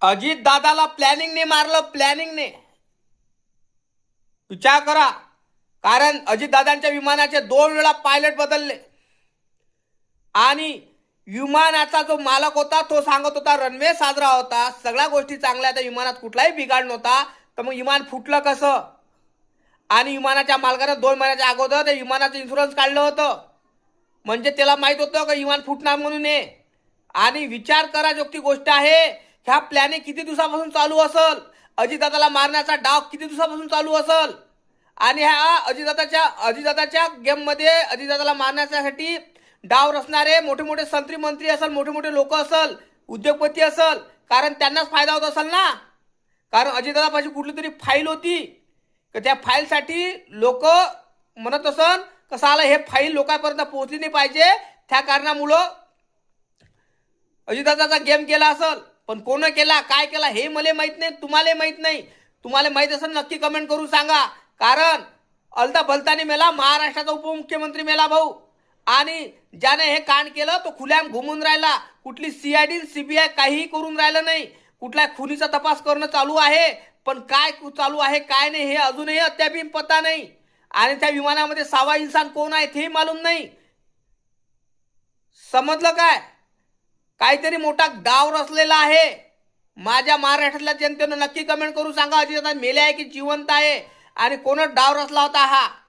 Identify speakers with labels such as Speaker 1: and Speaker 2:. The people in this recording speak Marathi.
Speaker 1: अजित दादाला प्लॅनिंगने मारलं, प्लॅनिंगने. विचार करा. कारण अजित दादांच्या विमानाचे 2 वेळा पायलट बदलले आणि विमानाचा जो मालक होता तो सांगत होता रनवे साजरा होता, सगळ्या गोष्टी चांगल्या, त्या विमानात कुठलाही बिघाड नव्हता. तर मग विमान फुटलं कसं? आणि विमानाच्या मालकाने 2 महिन्याच्या अगोदर त्या विमानाचं इन्शुरन्स काढलं होतं, म्हणजे त्याला माहित होतं की विमान फुटणार म्हणून. आणि विचार करा जोगती गोष्ट आहे. ह्या प्लॅनिंग किती दिवसापासून चालू असेल? अजितदादाला मारण्याचा डाव किती दिवसापासून चालू असेल? आणि ह्या अजितदादाच्या गेममध्ये अजितदादाला मारण्यासाठी डाव रचणारे मोठे मोठे संत्री मंत्री असेल, मोठे मोठे लोक असेल, उद्योगपती असेल, कारण त्यांनाच फायदा होत असेल ना. कारण अजितदादापाशी कुठली तरी फाईल होती, तर त्या फाईलसाठी लोक म्हणत असन कसं आलं हे फाईल लोकांपर्यंत पोहोचली नाही पाहिजे, त्या कारणामुळं अजितदादाचा गेम केला असेल. पण कोण केला, काय केला हे मला माहित नाही, तुम्हाला माहित नाही. तुम्हाला माहित असेल नक्की कमेंट करून सांगा. कारण अलता भलतानी मेला महाराष्ट्राचा उपमुख्यमंत्री मेला भाऊ. आणि ज्याने हे कांड केलं तो खुल्याम घुमून राहिला. कुठली सीआयडी सीबीआय काहीही करून राहिलं नाही. कुठल्या खुनीचा तपास करणं चालू आहे, पण काय चालू आहे काय नाही हे अजूनही अद्याप पता नाही. आणि त्या विमानामध्ये 6वा इन्सान कोण आहे ते मालूम नाही. समजलं काय? काहीतरी मोठा डाव रचलेला आहे. माझ्या महाराष्ट्रातल्या जनतेनं नक्की कमेंट करून सांगा अजितदादा मेले आहे की जिवंत आहे, आणि कोण डाव रचला होता हा.